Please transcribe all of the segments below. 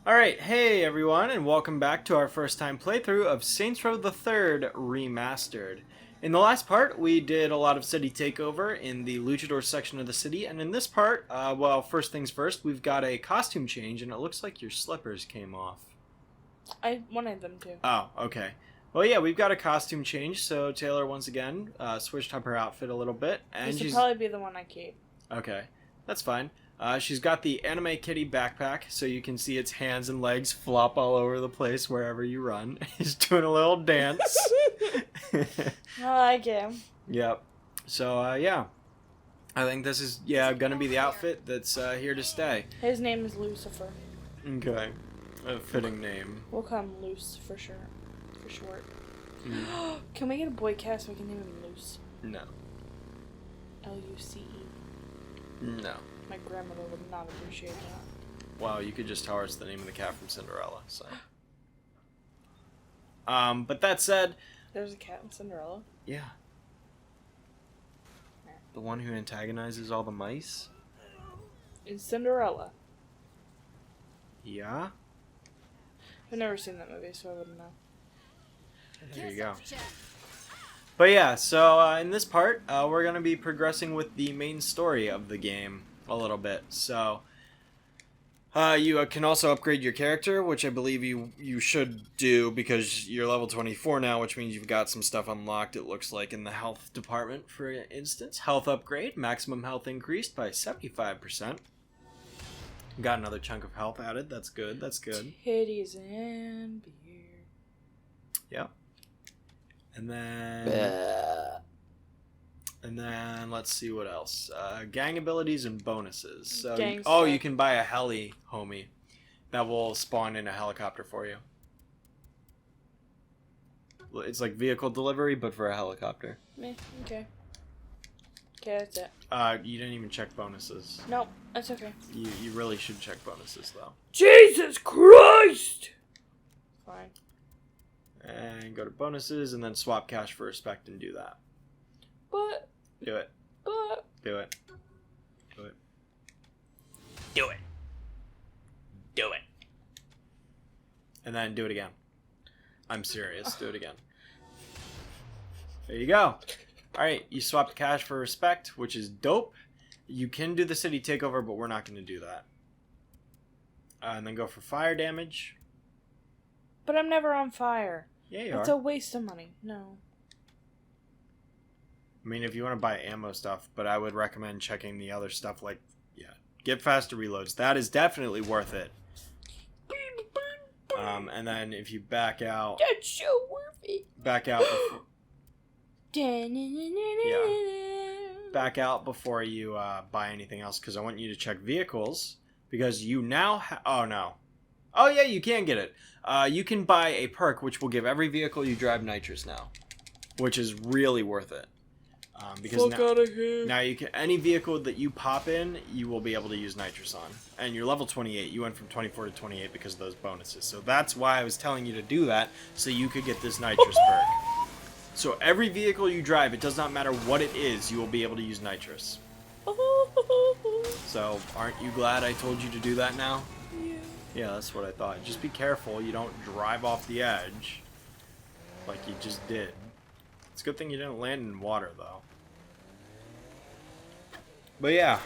Alright, hey everyone, and welcome back to our first time playthrough of Saints Row the Third Remastered. In the last part, we did a lot of city takeover in the luchador section of the city, and in this part, well, first things first, we've got a costume change, and it looks like your slippers came off. I wanted them to. Oh, okay. Well, yeah, we've got a costume change, so Taylor, once again, switched up her outfit a little bit, and This she's... will probably be the one I keep. Okay, that's fine. She's got the Anime Kitty backpack, so you can see its hands and legs flop all over the place wherever you run. He's doing a little dance. I like him. Yep. So, yeah. I think this is, gonna be the outfit that's here to stay. His name is Lucifer. Okay. A fitting name. We'll call him Luce for sure. For short. Mm. Can we get a boy cat so we can name him Luce? No. Luce. No. My grandmother would not appreciate that. Wow, you could just tell her it's the name of the cat from Cinderella, so. But that said... There's a cat in Cinderella? Yeah. The one who antagonizes all the mice? In Cinderella. Yeah? I've never seen that movie, so I wouldn't know. There you go. But yeah, so in this part, we're going to be progressing with the main story of the game a little bit. So, you can also upgrade your character, which I believe you should do because you're level 24 now, which means you've got some stuff unlocked, it looks like, in the health department, for instance. Health upgrade, maximum health increased by 75%. Got another chunk of health added, that's good, that's good. Titties and beer. Yep. And then... And then, let's see what else. Gang abilities and bonuses. So, you can buy a heli, homie. That will spawn in a helicopter for you. It's like vehicle delivery, but for a helicopter. Meh, okay. Okay, that's it. You didn't even check bonuses. Nope, that's okay. You really should check bonuses, though. Jesus Christ! Fine. And go to bonuses, and then swap cash for respect and do that. But... Do it. But... Do it. Do it. Do it. Do it. And then do it again. I'm serious. Do it again. There you go. Alright, you swapped cash for respect, which is dope. You can do the city takeover, but we're not going to do that. And then go for fire damage. But I'm never on fire. Yeah, you It's are. a waste of money. No. I mean, if you want to buy ammo stuff, but I would recommend checking the other stuff like, get faster reloads. That is definitely worth it. And then if you back out... That's so worth it. Back out before... Back out before you buy anything else, because I want you to check vehicles, because you now oh, no. Oh, yeah, you can get it. You can buy a perk, which will give every vehicle you drive nitrous now, which is really worth it. Because now you can, any vehicle that you pop in, you will be able to use nitrous on. And you're level 28. You went from 24 to 28 because of those bonuses. So that's why I was telling you to do that, so you could get this nitrous perk. So every vehicle you drive, it does not matter what it is, you will be able to use nitrous. So aren't you glad I told you to do that now? Yeah. Yeah, that's what I thought. Just be careful you don't drive off the edge like you just did. It's a good thing you didn't land in water, though. But yeah,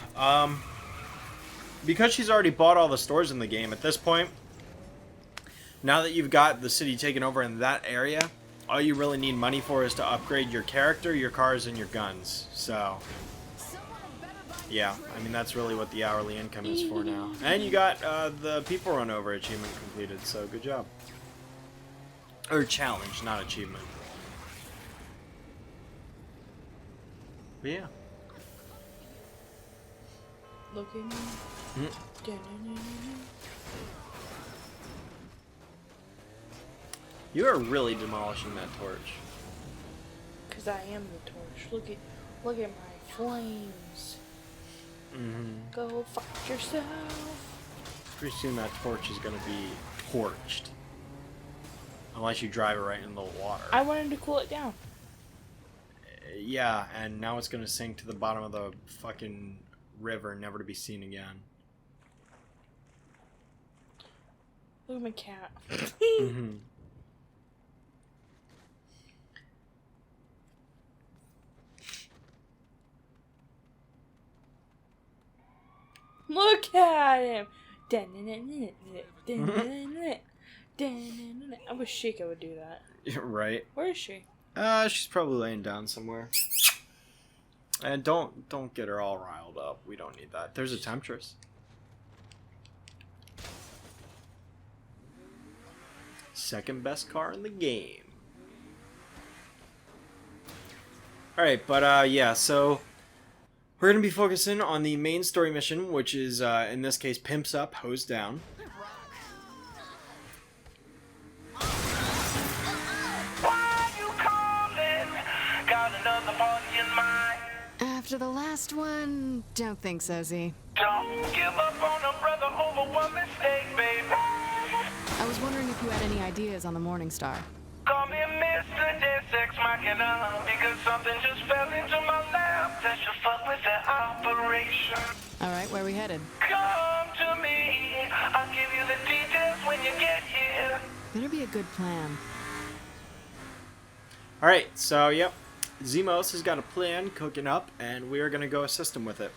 because she's already bought all the stores in the game at this point, now that you've got the city taken over in that area, all you really need money for is to upgrade your character, your cars, and your guns. So, yeah, I mean, that's really what the hourly income is for now. And you got the people run over achievement completed, so good job. Or challenge, not achievement. But yeah. Look at me. You are really demolishing that torch. Because I am the torch. Look at my flames. Go fuck yourself. Pretty soon that torch is going to be torched. Unless you drive it right in the water. I wanted to cool it down. Yeah, and now it's going to sink to the bottom of the fucking river, never to be seen again. Look at my cat. Mm-hmm. Look at him. I wish Sheikah would do that. Right. Where is she? She's probably laying down somewhere. And don't get her all riled up. We don't need that. There's a temptress. Second best car in the game. Alright, but yeah, so we're going to be focusing on the main story mission, which is, in this case, Pimps Up, Hose Down. After the last one, don't think so, Z. Don't give up on a brother over one mistake, baby. I was wondering if you had any ideas on the Morning Star. Call me Mr. Dead Sex Machina, because something just fell into my lap that should fuck with the operation. All right, where are we headed? Come to me, I'll give you the details when you get here. Better be a good plan. Alright, so yep, Zemos has got a plan cooking up, and we are going to go assist him with it.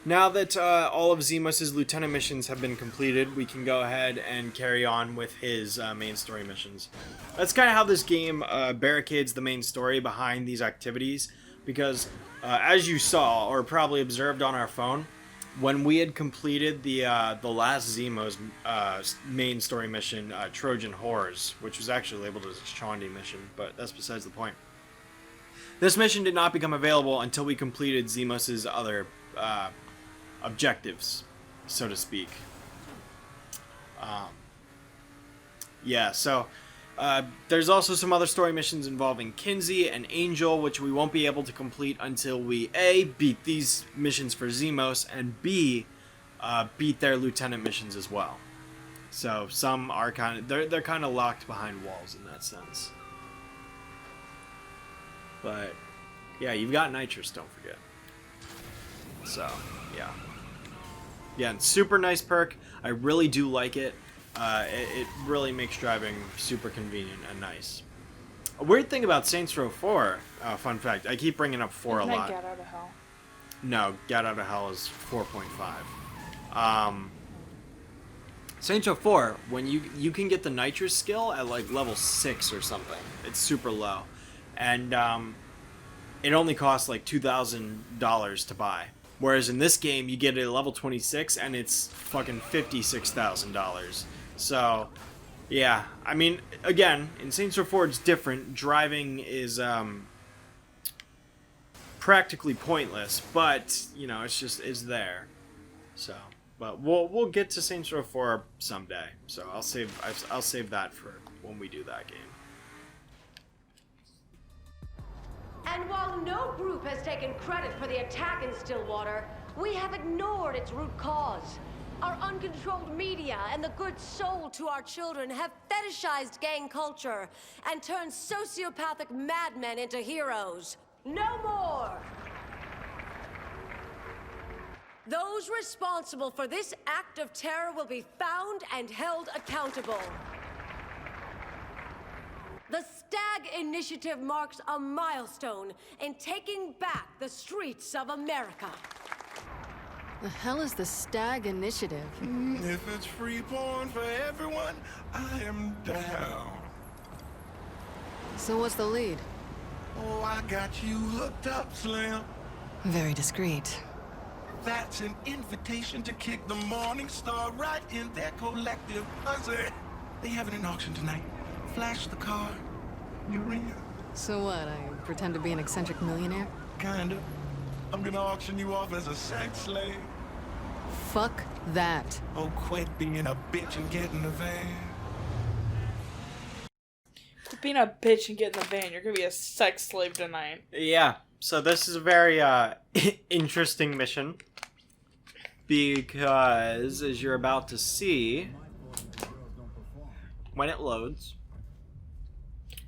Now that all of Zemos' lieutenant missions have been completed, we can go ahead and carry on with his main story missions. That's kind of how this game barricades the main story behind these activities, because as you saw, or probably observed on our phone, when we had completed the last Zemos main story mission, Trojan Horrors, which was actually labeled as a Chandi mission, but that's besides the point. This mission did not become available until we completed Zemos' other objectives, so to speak. Yeah, so there's also some other story missions involving Kinsey and Angel, which we won't be able to complete until we A, beat these missions for Zemos, and B, beat their lieutenant missions as well. So some are they're kind of locked behind walls in that sense. But yeah, you've got nitrous, don't forget. So yeah. Yeah, and super nice perk. I really do like it. It really makes driving super convenient and nice. A weird thing about Saints Row 4, fun fact, I keep bringing up 4 a lot. Get Out of Hell. No, Get Out of Hell is 4.5. Saints Row 4, when you can get the nitrous skill at like level 6 or something. It's super low. And it only costs like $2,000 to buy. Whereas in this game, you get it at level 26, and it's fucking $56,000. So, yeah. I mean, again, in Saints Row 4, it's different. Driving is practically pointless, but, you know, it's there. So, but we'll get to Saints Row 4 someday. So I'll save that for when we do that game. And while no group has taken credit for the attack in Stillwater, we have ignored its root cause. Our uncontrolled media and the good soul to our children have fetishized gang culture and turned sociopathic madmen into heroes. No more! Those responsible for this act of terror will be found and held accountable. The Stag Initiative marks a milestone in taking back the streets of America. The hell is the Stag Initiative? If it's free porn for everyone, I am down. So what's the lead? Oh, I got you hooked up, Slim. Very discreet. That's an invitation to kick the Morning Star right in their collective pussy. They have an auction tonight. Flash the car. You're in. So what, I pretend to be an eccentric millionaire? Kinda. I'm gonna auction you off as a sex slave. Fuck that. Oh, quit being a bitch and get in the van. Quit being a bitch and get in the van. You're gonna be a sex slave tonight. Yeah, so this is a very interesting mission. Because, as you're about to see, when it loads...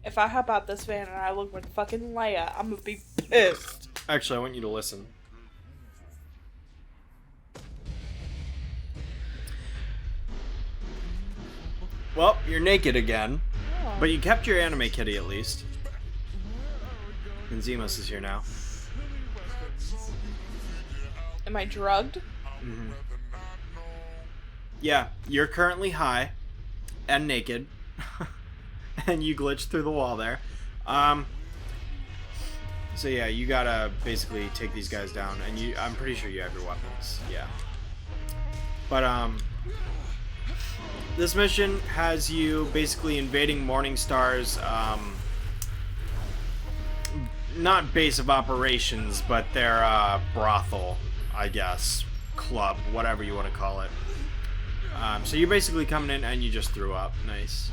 If I hop out this van and I look like fucking Leia, I'm gonna be pissed. Actually, I want you to listen. Well, you're naked again. Oh. But you kept your anime kitty at least. And Zemos is here now. Am I drugged? Mm-hmm. Yeah, you're currently high and naked. And you glitched through the wall there. So yeah, you gotta basically take these guys down, and I'm pretty sure you have your weapons. Yeah. But this mission has you basically invading Morningstar's not base of operations, but their brothel, I guess, club, whatever you want to call it. So you're basically coming in and you just threw up. Nice.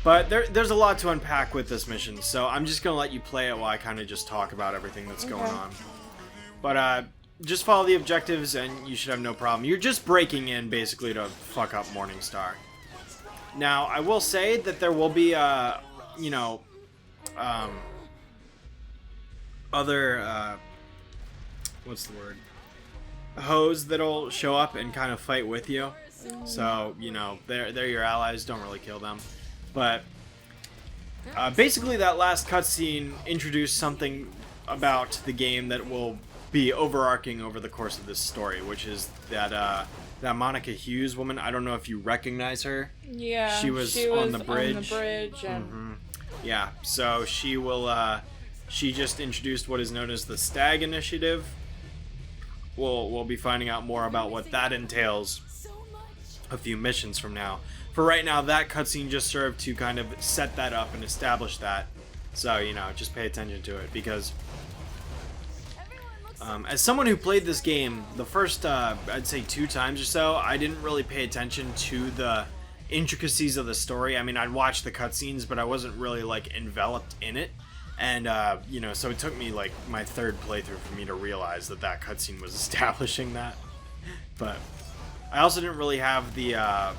But there's a lot to unpack with this mission, so I'm just going to let you play it while I kind of just talk about everything that's going on. But just follow the objectives and you should have no problem. You're just breaking in basically to fuck up Morningstar. Now, I will say that there will be, you know, other, what's the word? Hoes that'll show up and kind of fight with you. So, you know, they're your allies, don't really kill them. But basically that last cutscene introduced something about the game that will be overarching over the course of this story, which is that that Monica Hughes woman. I don't know if you recognize her. Yeah, she was on the bridge. On the bridge and... Mm-hmm. Yeah, so she will. She just introduced what is known as the Stag Initiative. We'll be finding out more about what that entails a few missions from now. For right now, that cutscene just served to kind of set that up and establish that. So, you know, just pay attention to it, because as someone who played this game the first, I'd say 2 times or so, I didn't really pay attention to the intricacies of the story. I mean, I'd watch the cutscenes, but I wasn't really, like, enveloped in it. And, you know, so it took me, like, my 3rd playthrough for me to realize that that cutscene was establishing that. But I also didn't really have the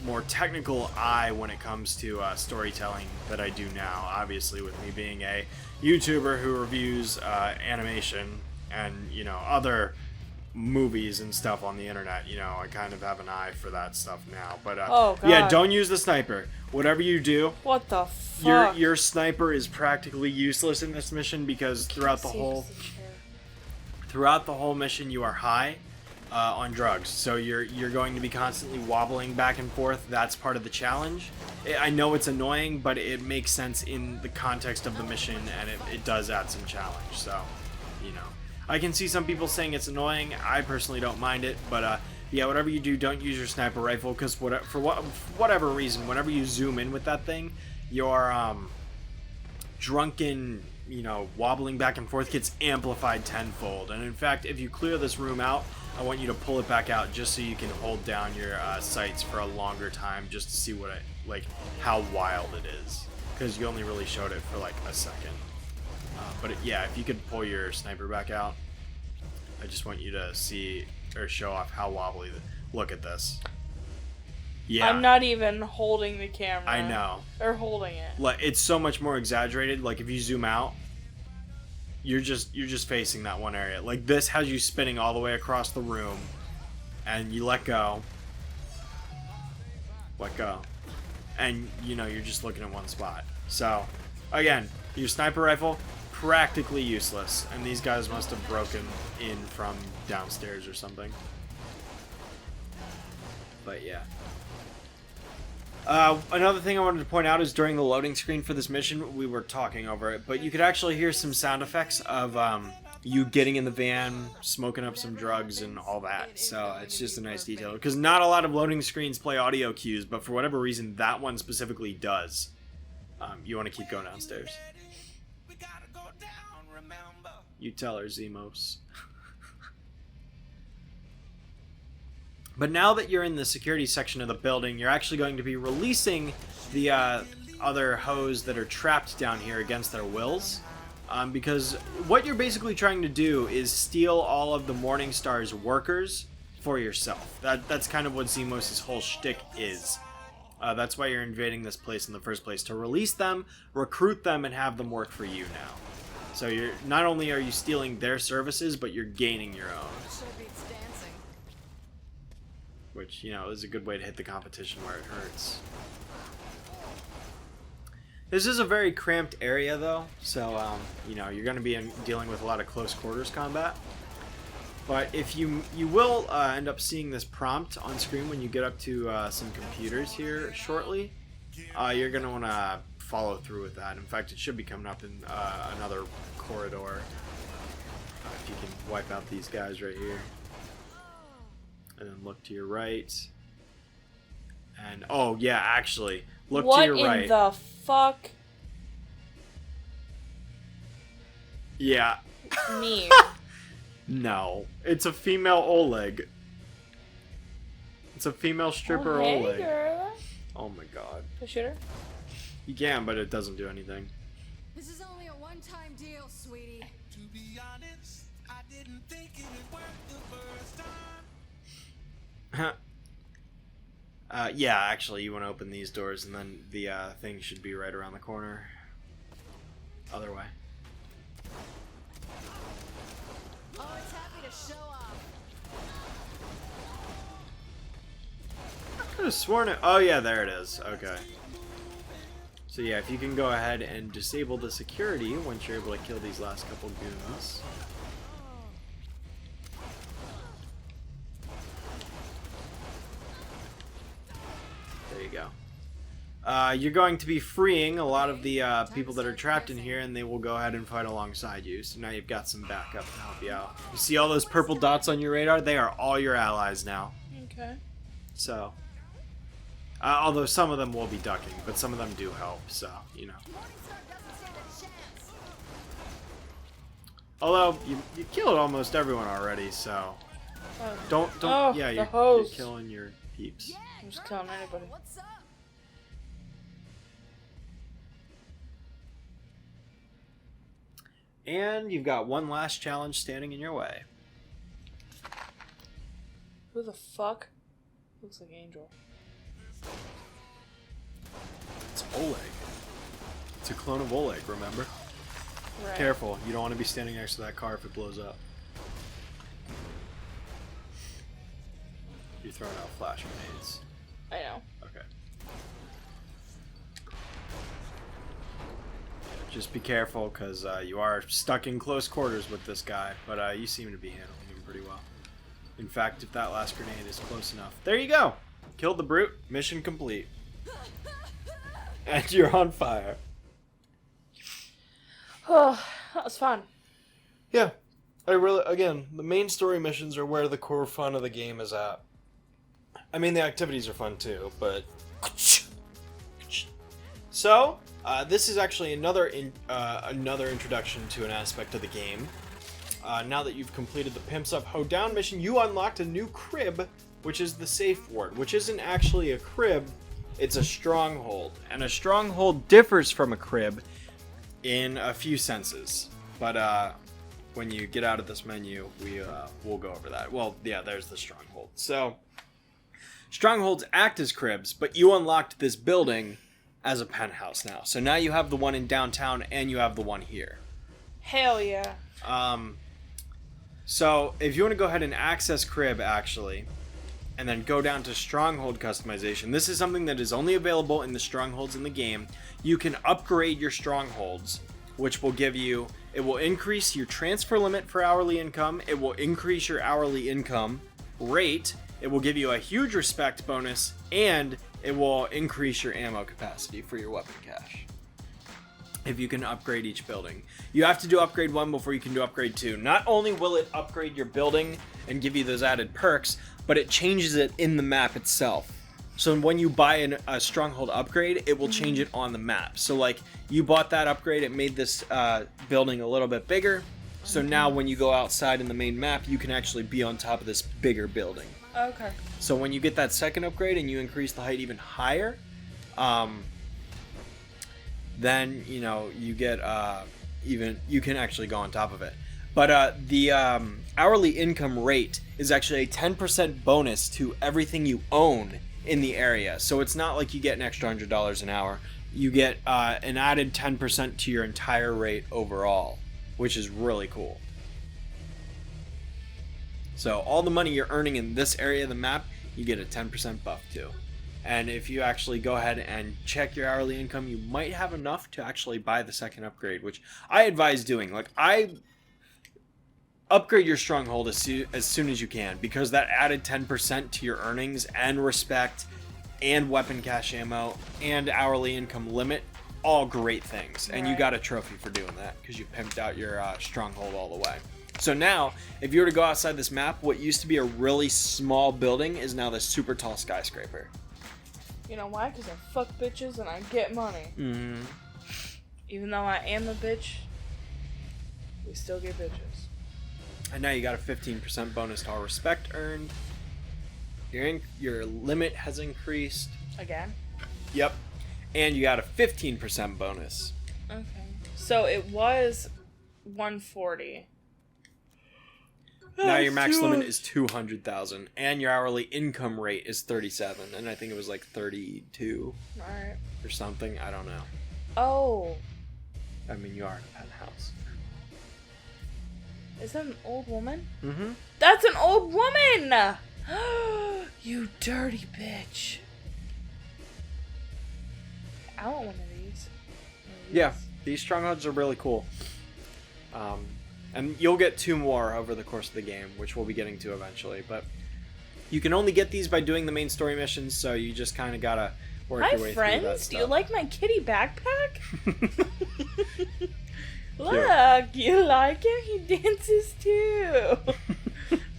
more technical eye when it comes to storytelling that I do now. Obviously, with me being a YouTuber who reviews animation and, you know, other movies and stuff on the internet, you know, I kind of have an eye for that stuff now. But oh, God. yeah, don't use the sniper. Whatever you do, what the fuck? Your sniper is practically useless in this mission, because throughout the whole mission you are high on drugs, so you're going to be constantly wobbling back and forth. That's part of the challenge. I know it's annoying, but it makes sense in the context of the mission, and it does add some challenge. So, you know, I can see some people saying it's annoying. I personally don't mind it, but yeah, whatever you do, don't use your sniper rifle, because for whatever reason, whenever you zoom in with that thing, your drunken, you know, wobbling back and forth gets amplified tenfold. And in fact, if you clear this room out, I want you to pull it back out just so you can hold down your sights for a longer time, just to see how wild it is, because you only really showed it for like a second. But yeah, if you could pull your sniper back out, I just want you to see or show off how wobbly. Look at this. Yeah, I'm not even holding the camera. I know. Or holding it. Like, it's so much more exaggerated. Like, if you zoom out, you're just facing that one area. Like, this has you spinning all the way across the room, and you let go, and you know, you're just looking at one spot. So, again, your sniper rifle, practically useless, and these guys must have broken in from downstairs or something. But yeah. Another thing I wanted to point out is during the loading screen for this mission, we were talking over it, but you could actually hear some sound effects of you getting in the van, smoking up some drugs, and all that. So it's just a nice detail, because not a lot of loading screens play audio cues, but for whatever reason, that one specifically does. You want to keep going downstairs. You tell her, Zemos. But now that you're in the security section of the building, you're actually going to be releasing the other hoes that are trapped down here against their wills. Because what you're basically trying to do is steal all of the Morningstar's workers for yourself. That's kind of what Zemos' whole shtick is. That's why you're invading this place in the first place, to release them, recruit them, and have them work for you now. So you're not only are you stealing their services, but you're gaining your own. which, you know, is a good way to hit the competition where it hurts. This is a very cramped area, though, so, you know, you're going to be dealing with a lot of close quarters combat. But if you will end up seeing this prompt on screen when you get up to some computers here shortly, you're going to want to follow through with that. In fact, it should be coming up in another corridor. If you can wipe out these guys right here. And then look to your right. And, oh, yeah, actually, look to your right. What in the fuck? Yeah. Me. No. It's a female Oleg. It's a female stripper Oh, hey, Oleg. girl. Oh my god. The shooter? You can, but it doesn't do anything. This is only a one-time deal, sweetie. To be honest, I didn't think it was worth the first time. Yeah, actually, you want to open these doors, and then the thing should be right around the corner. Other way. Oh, it's happy to show off. I could have sworn it. Oh, yeah, there it is. Okay. So, yeah, if you can go ahead and disable the security once you're able to kill these last couple goons. There you go. You're going to be freeing a lot of the people that are trapped in here, and they will go ahead and fight alongside you. So now you've got some backup to help you out. You see all those purple dots on your radar? They are all your allies now. Okay. So, although some of them will be ducking, but some of them do help, so, you know. Although, you killed almost everyone already, so... Don't, Oh, yeah, the you're host. killing your peeps. I'm just killing anybody. What's up? And you've got one last challenge standing in your way. Who the fuck? Looks like Angel. It's Oleg. It's a clone of Oleg, remember? Right. Careful, you don't want to be standing next to that car if it blows up. You're throwing out flash grenades. I know. Okay. Just be careful, because you are stuck in close quarters with this guy, but you seem to be handling him pretty well. In fact, if that last grenade is close enough. There you go! Killed the brute. Mission complete. And you're on fire. Oh, that was fun. Yeah. Again, the main story missions are where the core fun of the game is at. I mean, the activities are fun too, but... So, this is actually another introduction to an aspect of the game. Now that you've completed the Pimps Up Hoedown mission, you unlocked a new crib, which is the safe ward, which isn't actually a crib, it's a stronghold. And a stronghold differs from a crib in a few senses. But when you get out of this menu, we'll go over that. Well, yeah, there's the stronghold. So, strongholds act as cribs, but you unlocked this building as a penthouse now. So now you have the one in downtown and you have the one here. Hell yeah. So if you want to go ahead and access crib actually, and then go down to stronghold customization, this is something that is only available in the strongholds in the game. You can upgrade your strongholds, which will give you, it will increase your transfer limit for hourly income, it will increase your hourly income rate, it will give you a huge respect bonus, and it will increase your ammo capacity for your weapon cache. If you can upgrade each building. You have to do upgrade 1 before you can do upgrade 2. Not only will it upgrade your building and give you those added perks, but it changes it in the map itself. So when you buy a stronghold upgrade, it will change it on the map. So like, you bought that upgrade, it made this building a little bit bigger. So now when you go outside in the main map, you can actually be on top of this bigger building. Okay. So when you get that second upgrade and you increase the height even higher, then you know you get you can actually go on top of it. But the hourly income rate is actually a 10% bonus to everything you own in the area. So it's not like you get an extra $100 an hour. You get an added 10% to your entire rate overall, which is really cool. So all the money you're earning in this area of the map you get a 10% buff too. And if you actually go ahead and check your hourly income, you might have enough to actually buy the second upgrade, which I advise doing. Like, I upgrade your stronghold as soon as you can, because that added 10% to your earnings and respect and weapon cache ammo and hourly income limit, all great things. And you got a trophy for doing that because you pimped out your stronghold all the way. So now, if you were to go outside this map, what used to be a really small building is now this super tall skyscraper. You know why? Because I fuck bitches and I get money. Mm-hmm. Even though I am a bitch, we still get bitches. And now you got a 15% bonus to all respect earned. Your limit has increased. Again? Yep. And you got a 15% bonus. Okay. So it was 140. Now your max limit is 200,000, and your hourly income rate is 37, and I think it was like 32 Alright. or something. I don't know. Oh. I mean, you are in a penthouse. Is that an old woman? Mm-hmm. That's an old woman! You dirty bitch. I want one of these. Yeah, these strongholds are really cool. And you'll get 2 more over the course of the game, which we'll be getting to eventually. But you can only get these by doing the main story missions, so you just kind of gotta work your way through that Hi, friends. stuff. Do you like my kitty backpack? Look, you like him? He dances too.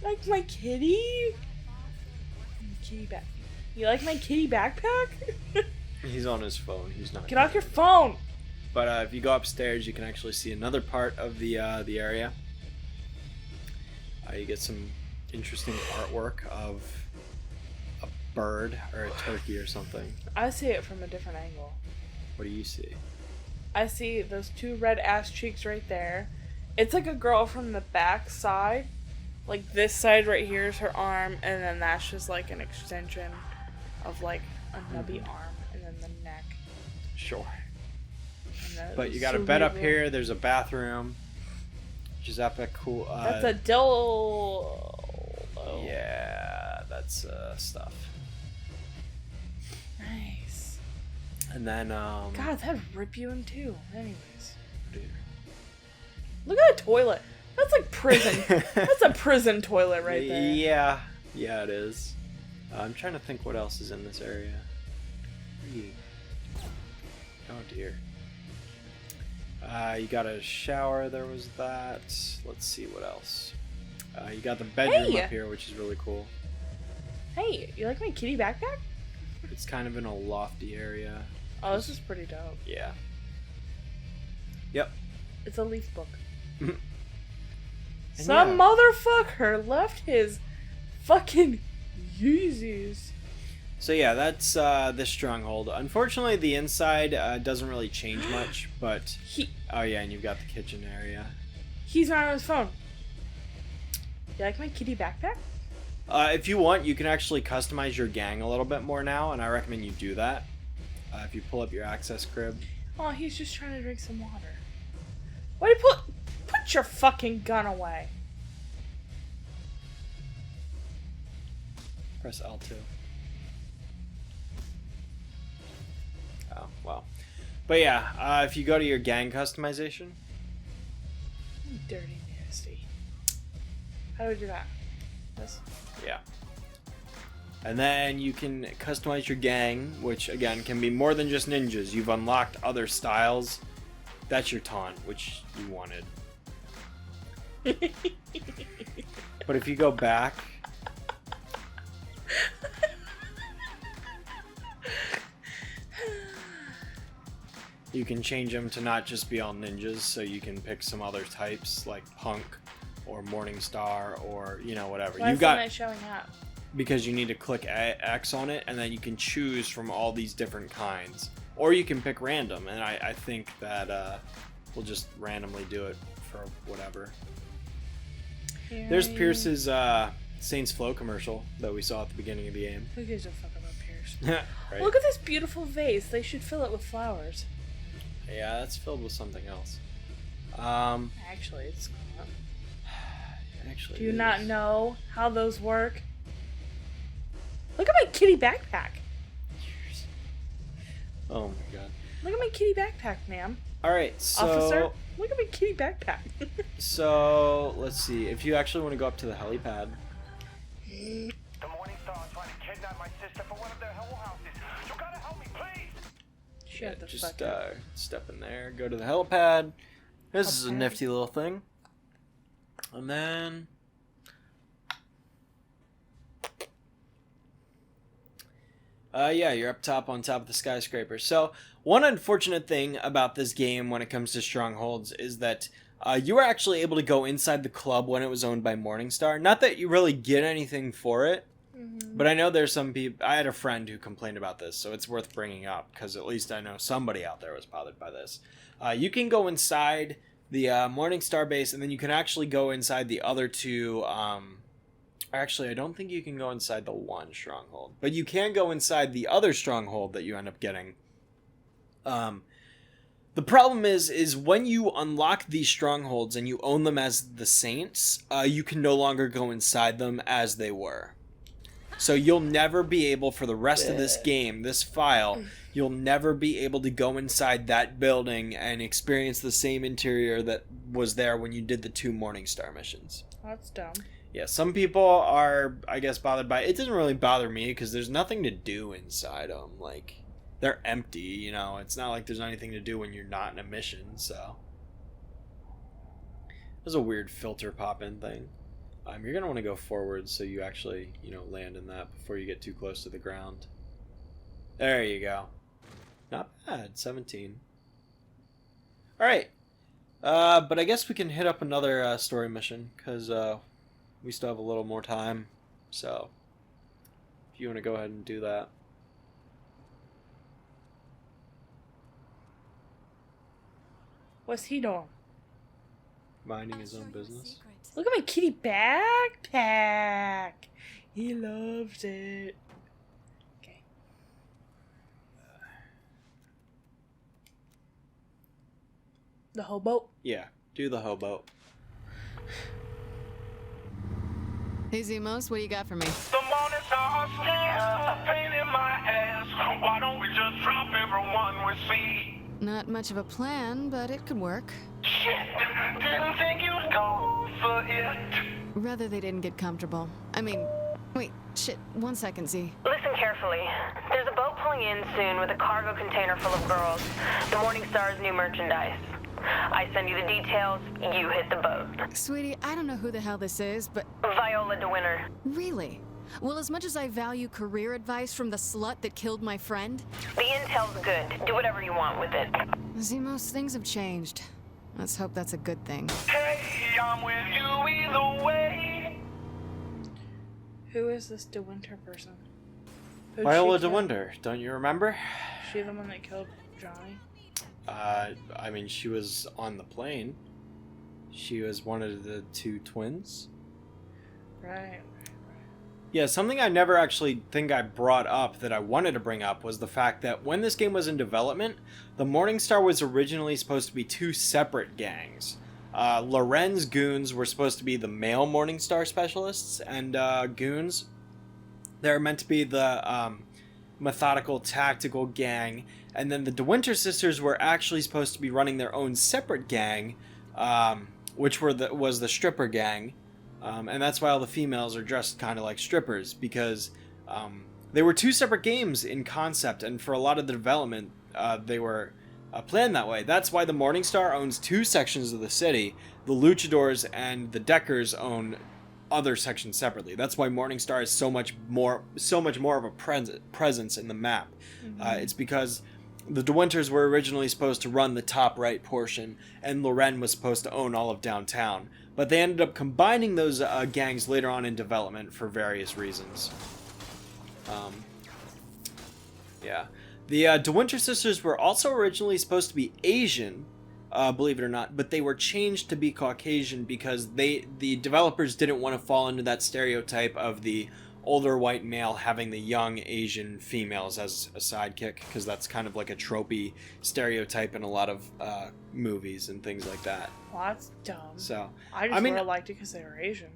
Like my kitty? Kitty back. You like my kitty backpack? He's on his phone. He's not. Get off your phone. But if you go upstairs, you can actually see another part of the area. You get some interesting artwork of a bird or a turkey or something. I see it from a different angle. What do you see? I see those 2 red ass cheeks right there. It's like a girl from the back side. Like this side right here is her arm, and then that's just like an extension of like a nubby arm, and then the neck. Sure. And But you got a bed up here. There's a bathroom, which is epic. Cool. That's a dildo. Yeah, that's stuff. Nice. And then God, that'd rip you in two. Anyways. dude. Look at that toilet. That's like prison. That's a prison toilet right there. Yeah, it is. I'm trying to think what else is in this area. Oh dear. You got a shower. There was that. Let's see what else. You got the bedroom up here, which is really cool. Hey, you like my kitty backpack? It's kind of in a lofty area. Oh, this is pretty dope. Yeah. Yep. It's a leaf book. And Some motherfucker left his fucking Yeezys. So yeah, that's this stronghold. Unfortunately, the inside doesn't really change much, but oh yeah, and you've got the kitchen area. He's not on his phone. You like my kitty backpack? If you want, you can actually customize your gang a little bit more now, and I recommend you do that. If you pull up your access crib. Oh, he's just trying to drink some water. Why do you put your fucking gun away? Press L2. Oh, well. But yeah, if you go to your gang customization. You dirty nasty. How do we do that? This? Yeah. And then you can customize your gang, which again can be more than just ninjas. You've unlocked other styles. That's your taunt, which you wanted. But if you go back, you can change them to not just be all ninjas, so you can pick some other types like punk or Morningstar or whatever. Why You is got it showing up? because you need to click X on it, and then you can choose from all these different kinds, or you can pick random. And I think that we'll just randomly do it for whatever. There's Pierce's Saints Flow commercial that we saw at the beginning of the game. Who gives a fuck about Pierce? Right? Look at this beautiful vase. They should fill it with flowers. Yeah, that's filled with something else. Actually, it's not. Actually, Do you not know how those work? Look at my kitty backpack. Oh my god. Look at my kitty backpack, ma'am. Alright, so... Officer, look at my kitty backpack. So, let's see. If you actually want to go up to the helipad... The Morning Star is trying to kidnap my sister for one of their hell houses. You gotta help me, please! Shut the just fuck up. step in there, go to the helipad. This is a Okay. nifty little thing. And then... yeah, you're up top on top of the skyscraper. So, one unfortunate thing about this game when it comes to strongholds is that you were actually able to go inside the club when it was owned by Morningstar. Not that you really get anything for it, but I know there's some people... I had a friend who complained about this, so it's worth bringing up, because at least I know somebody out there was bothered by this. You can go inside the Morningstar base, and then you can actually go inside the other two... Actually, I don't think you can go inside the one stronghold, but you can go inside the other stronghold that you end up getting. The problem is when you unlock these strongholds and you own them as the Saints, you can no longer go inside them as they were. So you'll never be able, for the rest of this game, this file, you'll never be able to go inside that building and experience the same interior that was there when you did the 2 Morningstar missions. That's dumb. Yeah, some people are, I guess, bothered by it. It doesn't really bother me because there's nothing to do inside them. Like, they're empty, you know. It's not like there's anything to do when you're not in a mission, so. There's a weird filter pop-in thing. You're going to want to go forward so you actually, you know, land in that before you get too close to the ground. There you go. Not bad, 17. Alright. But I guess we can hit up another story mission because, we still have a little more time, so if you want to go ahead and do that. What's he doing? Minding his own business. Look at my kitty backpack. He loves it. Okay. The hobo? Yeah, do the hobo. Hey, Zimos, what do you got for me? The Morning Star stare, pain in my ass. Why don't we just drop everyone we see? Not much of a plan, but it could work. Shit, didn't think you'd go for it. Rather they didn't get comfortable. I mean, wait, shit, 1 second, Z. Listen carefully. There's a boat pulling in soon with a cargo container full of girls. The Morning Star's new merchandise. I send you the details, you hit the boat. Sweetie, I don't know who the hell this is, but... Viola DeWinter. Really? Well, as much as I value career advice from the slut that killed my friend... The intel's good. Do whatever you want with it. Zimos, things have changed. Let's hope that's a good thing. Hey, I'm with you either way. Who is this DeWinter person? Who'd Viola she kill? DeWinter, don't you remember? She the one that killed Johnny? I mean, she was on the plane. She was one of the 2 twins. Right. Yeah, something I never actually think I brought up that I wanted to bring up was the fact that when this game was in development, the Morningstar was originally supposed to be 2 separate gangs. Loren's goons were supposed to be the male Morningstar specialists, and goons, they're meant to be the methodical, tactical gang, and then the DeWinter sisters were actually supposed to be running their own separate gang, which was the stripper gang. And that's why all the females are dressed kind of like strippers, because they were 2 separate games in concept, and for a lot of the development, they were planned that way. That's why the Morningstar owns 2 sections of the city. The Luchadors and the Deckers own other sections separately. That's why Morningstar is so much more of a presence in the map. It's because the DeWinters were originally supposed to run the top right portion, and Loren was supposed to own all of downtown. But they ended up combining those gangs later on in development for various reasons. Yeah. The DeWinter sisters were also originally supposed to be Asian, believe it or not, but they were changed to be Caucasian because the developers didn't want to fall into that stereotype of the older white male having the young Asian females as a sidekick, because that's kind of like a tropey stereotype in a lot of movies and things like that. Well, that's dumb. So I mean, would have liked it because they were Asian.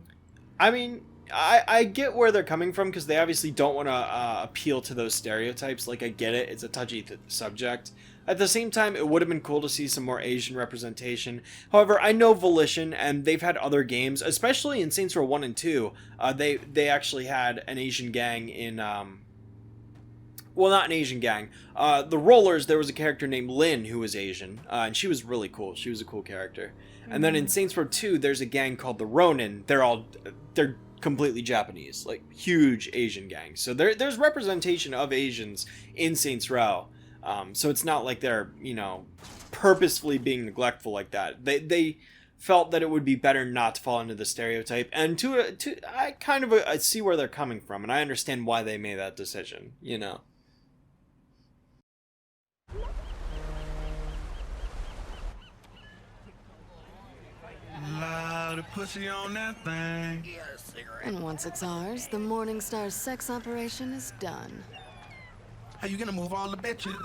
I mean, I get where they're coming from because they obviously don't want to appeal to those stereotypes. Like, I get it. It's a touchy subject. At the same time, it would have been cool to see some more Asian representation. However, I know Volition, and they've had other games, especially in Saints Row 1 and 2. They actually had an Asian gang in... well, not an Asian gang. The Rollers, there was a character named Lynn who was Asian, and she was really cool. She was a cool character. And then in Saints Row 2, there's a gang called the Ronin. They're completely Japanese, like huge Asian gangs. So there's representation of Asians in Saints Row. So it's not like they're, purposefully being neglectful like that. They felt that it would be better not to fall into the stereotype. And I kind of I see where they're coming from, and I understand why they made that decision, Lot of pussy on that thing. And once it's ours, the Morningstar's sex operation is done. How you gonna move all the bitches?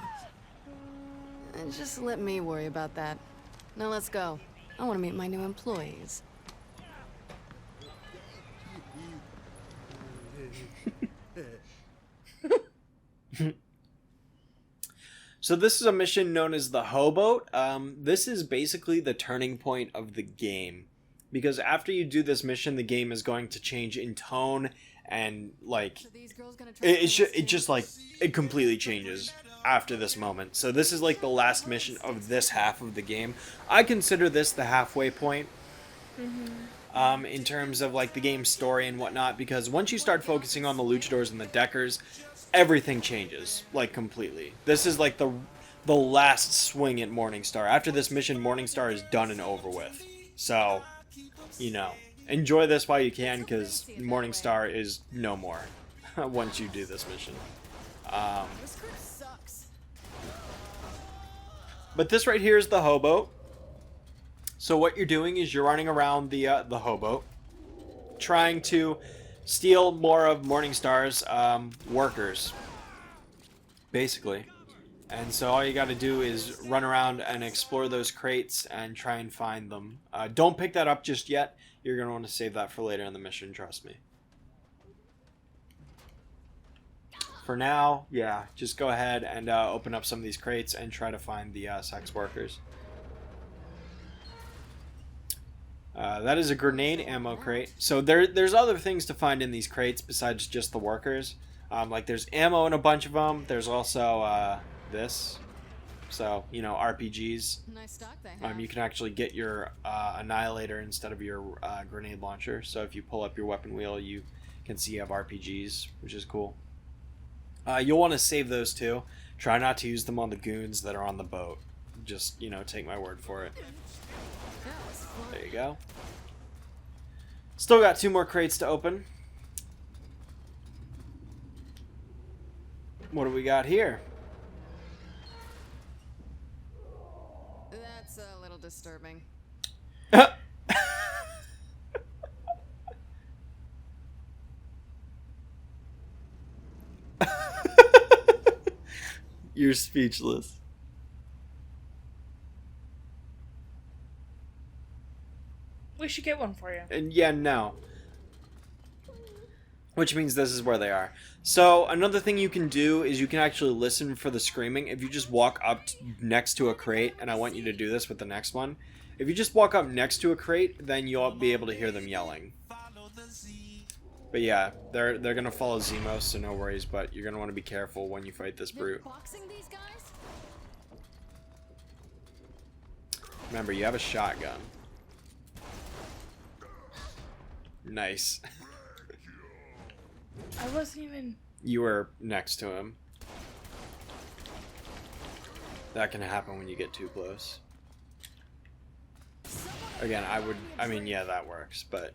And just let me worry about that. Now let's go. I want to meet my new employees. So this is a mission known as the Hoboat. This is basically the turning point of the game. Because after you do this mission, the game is going to change in tone and, like, it completely changes after this moment. So this is, like, the last mission of this half of the game. I consider this the halfway point. In terms of, like, the game's story and whatnot. Because once you start focusing on the luchadors and the deckers, everything changes, like, completely. This is like the last swing at Morningstar. After this mission, Morningstar is done and over with. So, enjoy this while you can, because Morningstar is no more once you do this mission. But this right here is the Hoboat. So what you're doing is you're running around the Hoboat, trying to steal more of Morningstar's workers, basically. And so all you got to do is run around and explore those crates and try and find them. Don't pick that up just yet. You're going to want to save that for later in the mission, trust me. For now, yeah, just go ahead and open up some of these crates and try to find the sex workers. That is a grenade ammo crate. So there's other things to find in these crates besides just the workers. Like there's ammo in a bunch of them. There's also this. So, RPGs. Nice stock they have. You can actually get your Annihilator instead of your grenade launcher. So if you pull up your weapon wheel, you can see you have RPGs, which is cool. You'll want to save those too. Try not to use them on the goons that are on the boat. Just, take my word for it. There you go. Still got 2 more crates to open. What do we got here? That's a little disturbing. You're speechless. We should get one for you. And yeah, no. Which means this is where they are. So another thing you can do is you can actually listen for the screaming. If you just walk up next to a crate, and I want you to do this with the next one. If you just walk up next to a crate, then you'll be able to hear them yelling. But yeah, they're gonna follow Zemos, so no worries. But you're gonna want to be careful when you fight this brute. Remember, you have a shotgun. Nice. I wasn't even... You were next to him. That can happen when you get too close. Again, yeah, that works, but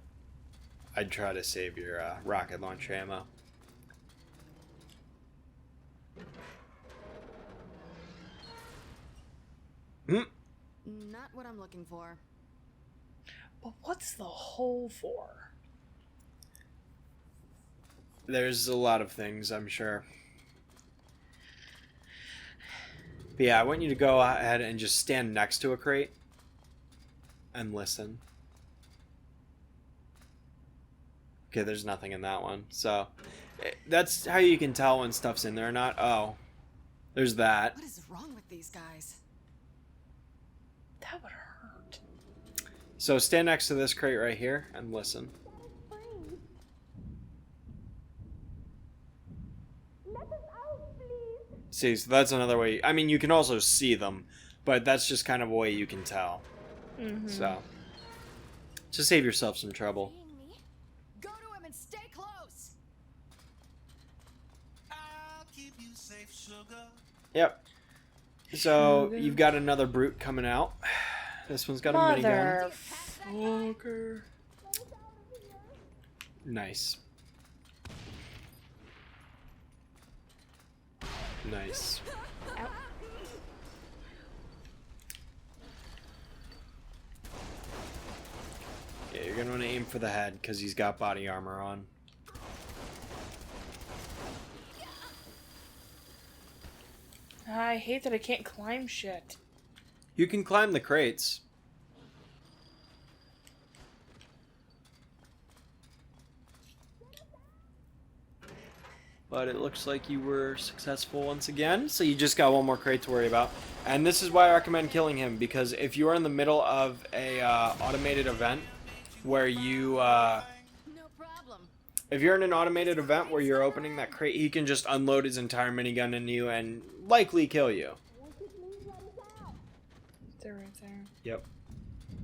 I'd try to save your rocket launcher ammo. Not what I'm looking for. But what's the hole for? There's a lot of things, I'm sure. But yeah, I want you to go ahead and just stand next to a crate and listen. Okay, there's nothing in that one. So that's how you can tell when stuff's in there or not. Oh, there's that. What is wrong with these guys? That would hurt. So stand next to this crate right here and listen. See, so that's another way. I mean, you can also see them, but that's just kind of a way you can tell. So, to save yourself some trouble. Go to him and stay close. I'll keep you safe, sugar. Yep. So, you've got another brute coming out. This one's got a minigun. Motherfucker. Nice. Nice. Yeah, you're gonna want to aim for the head because he's got body armor on. I hate that I can't climb shit. You can climb the crates. But it looks like you were successful once again, so you just got one more crate to worry about. And this is why I recommend killing him, because if you are in the middle of a automated event where you... No problem. if you're in an automated event where you're opening that crate, he can just unload his entire minigun into you and likely kill you. They're right there. Yep.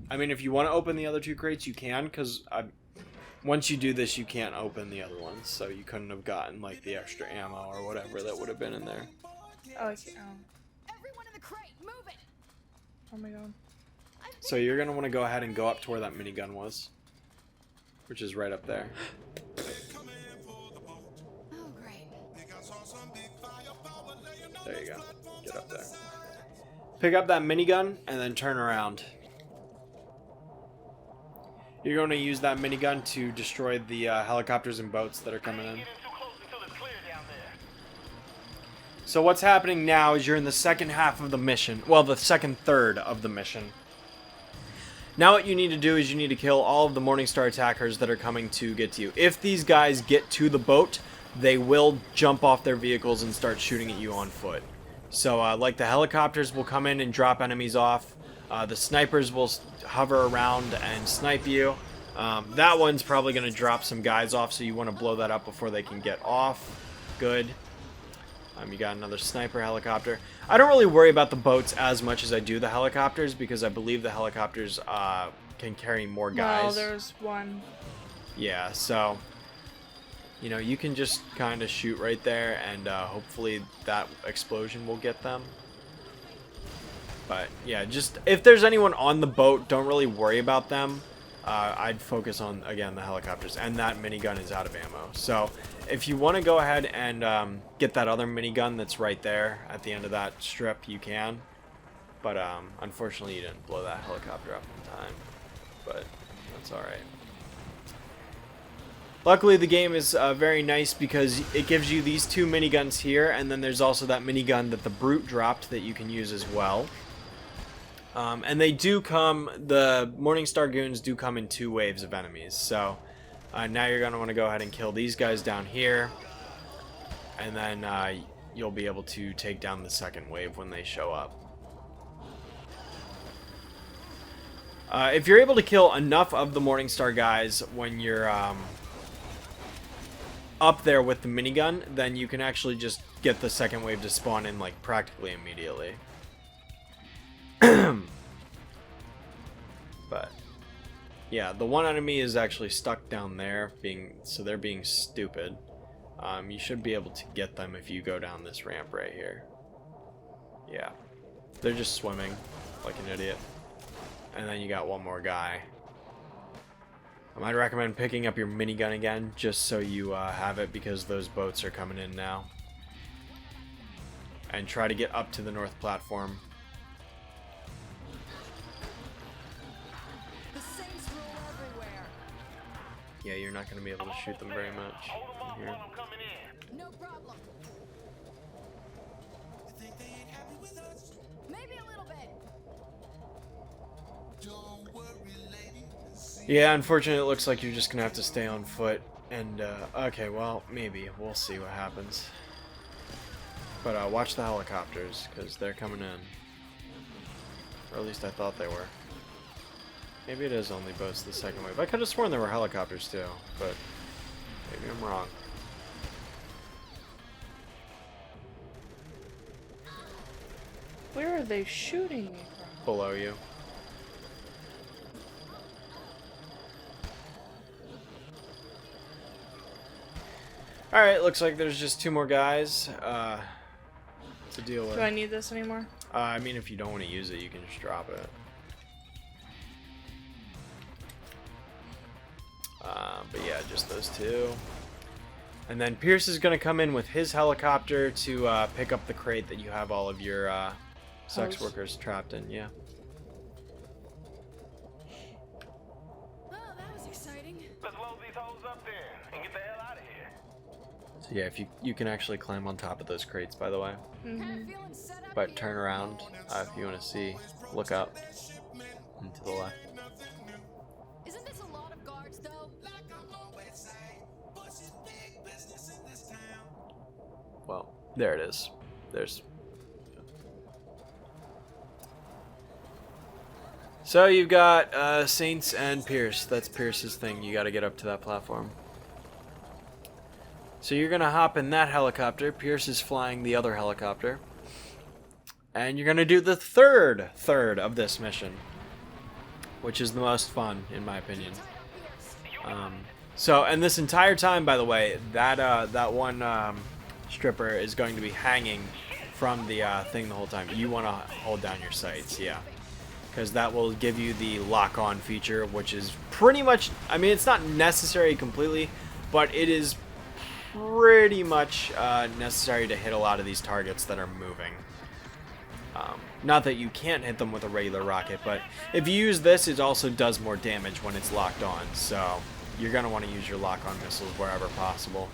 I mean, if you want to open the other two crates, you can, because once you do this, you can't open the other ones, so you couldn't have gotten, like, the extra ammo or whatever that would have been in there. Oh, I see. Everyone in the crate, move it. Oh my god. So you're going to want to go ahead and go up to where that minigun was, which is right up there. Oh, great. There you go. Get up there. Pick up that minigun and then turn around. You're going to use that minigun to destroy the helicopters and boats that are coming in. So what's happening now is you're in the second half of the mission. Well, the second third of the mission. Now what you need to do is you need to kill all of the Morningstar attackers that are coming to get to you. If these guys get to the boat, they will jump off their vehicles and start shooting at you on foot. So like the helicopters will come in and drop enemies off. The snipers will hover around and snipe you. That one's probably going to drop some guys off, so you want to blow that up before they can get off. Good. You got another sniper helicopter. I don't really worry about the boats as much as I do the helicopters, because I believe the helicopters can carry more guys. No, there's one. Yeah, so... you know, you can just kind of shoot right there, and hopefully that explosion will get them. But, yeah, just... if there's anyone on the boat, don't really worry about them. I'd focus on, again, the helicopters. And that minigun is out of ammo. So, if you want to go ahead and get that other minigun that's right there at the end of that strip, you can. But, unfortunately, you didn't blow that helicopter up in time. But, that's alright. Luckily, the game is very nice because it gives you these two miniguns here, and then there's also that minigun that the Brute dropped that you can use as well. And they do come, the Morningstar Goons do come in 2 waves of enemies, so now you're going to want to go ahead and kill these guys down here, and then you'll be able to take down the second wave when they show up. If you're able to kill enough of the Morningstar guys when you're up there with the minigun, then you can actually just get the second wave to spawn in like practically immediately. But yeah, the one enemy is actually stuck down there, so they're being stupid. You should be able to get them if you go down this ramp right here. Yeah, they're just swimming like an idiot. And then you got one more guy. I might recommend picking up your minigun again, just so you have it, because those boats are coming in now. And try to get up to the north platform. The saints roll everywhere. Yeah, you're not going to be able to shoot them very much. Here. No problem. Think they ain't happy with us? Maybe a little bit. Don't worry, lady. Yeah, unfortunately, it looks like you're just going to have to stay on foot. And, okay, well, maybe. We'll see what happens. But, watch the helicopters, because they're coming in. Or at least I thought they were. Maybe it is only boats the second wave. I could have sworn there were helicopters, too, but maybe I'm wrong. Where are they shooting me from? Below you. Alright, looks like there's just 2 more guys to deal with. Do I need this anymore? I mean, if you don't want to use it, you can just drop it. But yeah, just those 2. And then Pierce is going to come in with his helicopter to pick up the crate that you have all of your sex workers trapped in. Yeah. Well, that was exciting. Let's load these hoes up then and get the hell out of here. So yeah, if you can actually climb on top of those crates, by the way. But turn around if you want to see. Look up and to the left. Isn't this a lot of guards, though? Well, there it is. There's. So you've got Saints and Pierce. That's Pierce's thing. You got to get up to that platform. So you're gonna hop in that helicopter. Pierce is flying the other helicopter, and you're gonna do the third of this mission, which is the most fun in my opinion. So, and this entire time, by the way, that one stripper is going to be hanging from the thing the whole time. You want to hold down your sights, yeah, because that will give you the lock-on feature, which is pretty much, I mean, it's not necessary completely, but it is pretty much necessary to hit a lot of these targets that are moving. Not that you can't hit them with a regular rocket, but if you use this, it also does more damage when it's locked on, so you're going to want to use your lock-on missiles wherever possible.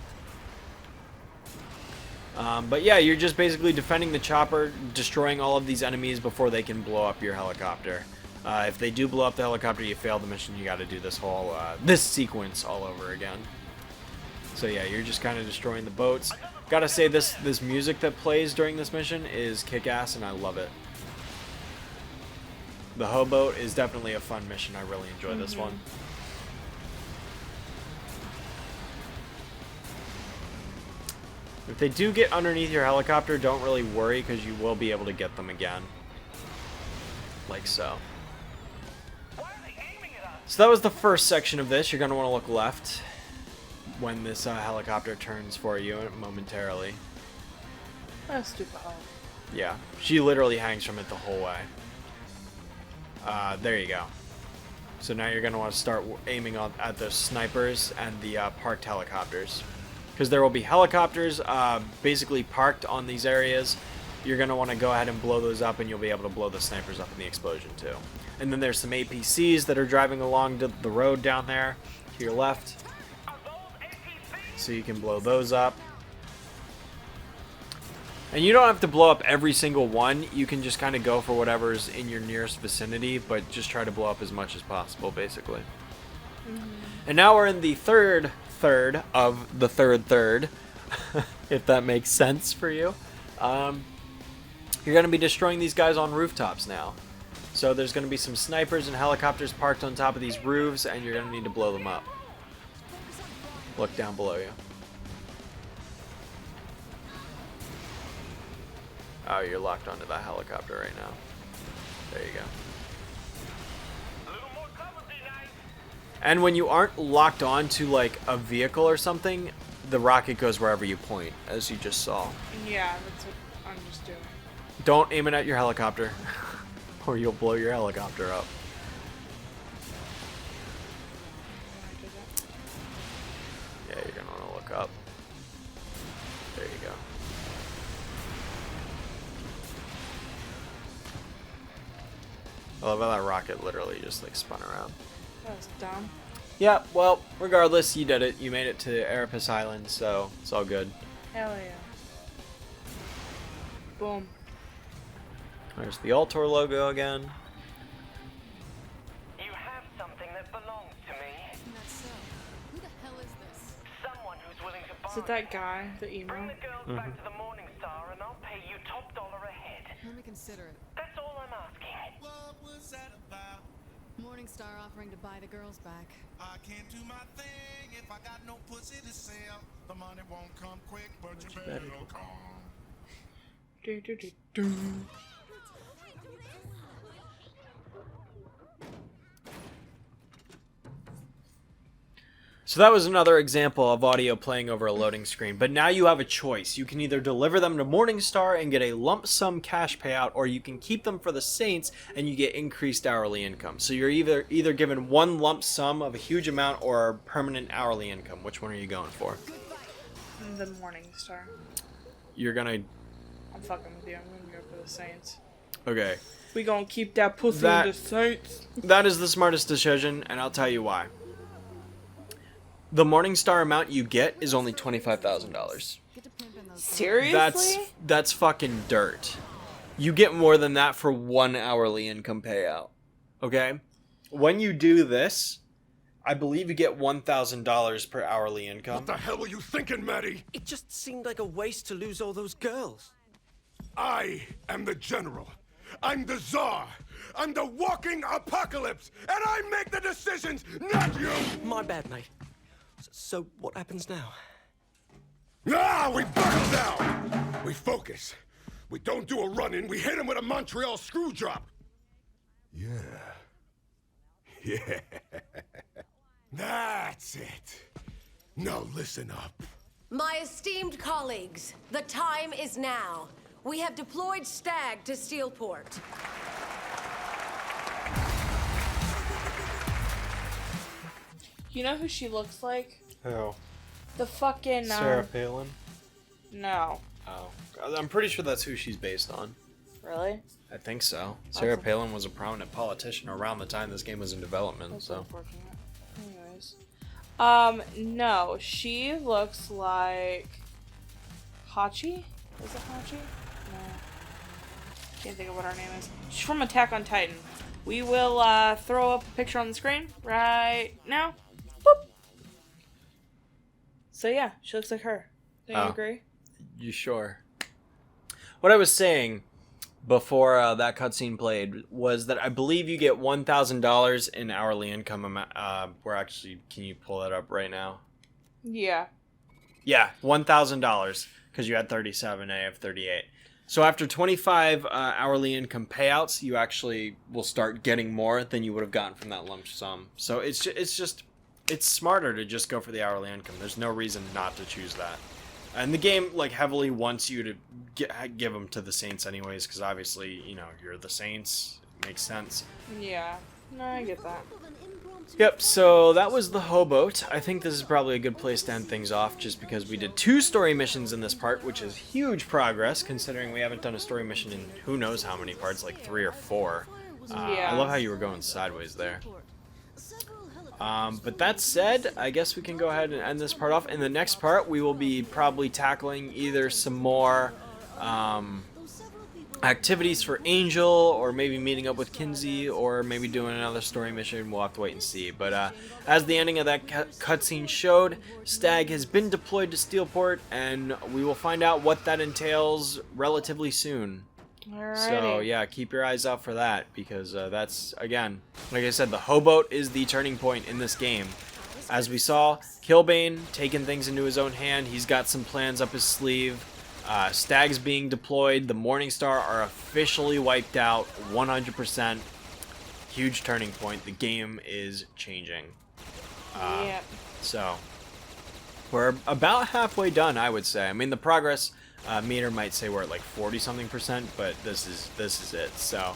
But yeah, you're just basically defending the chopper, destroying all of these enemies before they can blow up your helicopter. If they do blow up the helicopter, you fail the mission. You got to do this whole this sequence all over again. So yeah, you're just kind of destroying the boats. Gotta say, this music that plays during this mission is kick-ass, and I love it. The Hoboat is definitely a fun mission. I really enjoy this one. If they do get underneath your helicopter, don't really worry, because you will be able to get them again. Like so. So that was the first section of this. You're going to want to look left when this helicopter turns for you momentarily. That's stupid. Yeah, she literally hangs from it the whole way. There you go. So now you're going to want to start aiming at those snipers and the parked helicopters. Because there will be helicopters basically parked on these areas. You're going to want to go ahead and blow those up, and you'll be able to blow the snipers up in the explosion too. And then there's some APCs that are driving along the road down there to your left. So you can blow those up. And you don't have to blow up every single one. You can just kind of go for whatever's in your nearest vicinity, but just try to blow up as much as possible, basically. And now we're in the third of the third, if that makes sense for you. You're going to be destroying these guys on rooftops now. So there's going to be some snipers and helicopters parked on top of these roofs, and you're going to need to blow them up. Look down below you. Oh, you're locked onto that helicopter right now. There you go. And when you aren't locked onto like a vehicle or something, the rocket goes wherever you point, as you just saw. Yeah, that's what I'm just doing. Don't aim it at your helicopter, or you'll blow your helicopter up. Yeah, you're gonna want to look up. There you go. I love how that rocket literally just like spun around. That was dumb. Yeah, well, regardless, you did it. You made it to Erebus Island, so it's all good. Hell yeah. Boom. There's the Altor logo again. You have something that belongs to me. That's so. Who the hell is this? anyone who's willing to buy. Is it that guy, the emo? Bring the girls back to the Morning Star and I'll pay you top dollar a head. Let me consider it. That's all I'm asking. What was that about? Morningstar offering to buy the girls back. I can't do my thing if I got no pussy to sell. The money won't come quick, but you better come. Do, do, do, do. So that was another example of audio playing over a loading screen. But now you have a choice. You can either deliver them to Morningstar and get a lump sum cash payout, or you can keep them for the Saints and you get increased hourly income. So you're either given one lump sum of a huge amount or permanent hourly income. Which one are you going for? The Morning Star. You're gonna... I'm fucking with you. I'm gonna go for the Saints. Okay. We gonna keep that pussy in the Saints. That is the smartest decision, and I'll tell you why. The Morningstar amount you get is only $25,000. Seriously? That's fucking dirt. You get more than that for 1 hourly income payout. Okay? When you do this, I believe you get $1,000 per hourly income. What the hell were you thinking, Maddie? It just seemed like a waste to lose all those girls. I am the general. I'm the czar. I'm the walking apocalypse. And I make the decisions, not you! My bad, mate. So what happens now? Ah, we buckle down! We focus. We don't do a run-in, we hit him with a Montreal screw drop. Yeah. Yeah. That's it. Now listen up. My esteemed colleagues, the time is now. We have deployed Stag to Steelport. You know who she looks like? Who? The fucking Sarah Palin? No. Oh. I'm pretty sure that's who she's based on. Really? I think so. Sarah Palin was a prominent politician around the time this game was in development, That's so... unfortunate. Anyways. No. She looks like... Hachi? Is it Hachi? No. Can't think of what her name is. She's from Attack on Titan. We will throw up a picture on the screen right now. Boop. So yeah, she looks like her. Do you agree? You sure? What I was saying before that cutscene played was that I believe you get $1,000 in hourly income. We're actually, can you pull that up right now? Yeah. Yeah, $1,000 because you had 37. I have 38. So after 25 hourly income payouts, you actually will start getting more than you would have gotten from that lump sum. So it's smarter to just go for the hourly income. There's no reason not to choose that. And the game like heavily wants you to give them to the Saints anyways, because obviously, you know, you're the Saints. It makes sense. Yeah. No, I get that. Yep, so that was the Hoboat. I think this is probably a good place to end things off, just because we did 2 story missions in this part, which is huge progress, considering we haven't done a story mission in who knows how many parts, like 3 or 4. Yeah. I love how you were going sideways there. But that said, I guess we can go ahead and end this part off. In the next part, we will be probably tackling either some more activities for Angel, or maybe meeting up with Kinsey, or maybe doing another story mission. We'll have to wait and see. But as the ending of that cutscene showed, Stag has been deployed to Steelport, and we will find out what that entails relatively soon. Alrighty. So yeah, keep your eyes out for that, because that's, again, like I said, the Hoboat is the turning point in this game. As we saw, Killbane taking things into his own hand. He's got some plans up his sleeve. Stag's being deployed. The Morningstar are officially wiped out 100%. Huge turning point. The game is changing. Yep. So we're about halfway done, I would say. I mean, the progress meter might say we're at like 40-something%, but this is it. So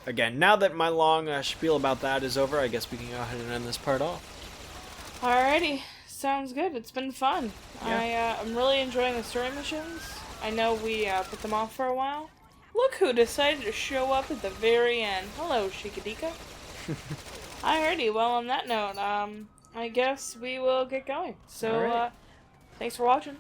again, now that my long spiel about that is over, I guess we can go ahead and end this part off. Alrighty. Sounds good. It's been fun. Yeah. I'm really enjoying the story missions. I know we put them off for a while. Look who decided to show up at the very end. Hello, Shikadika. Alrighty, well, on that note, I guess we will get going. So, Alright. thanks for watching.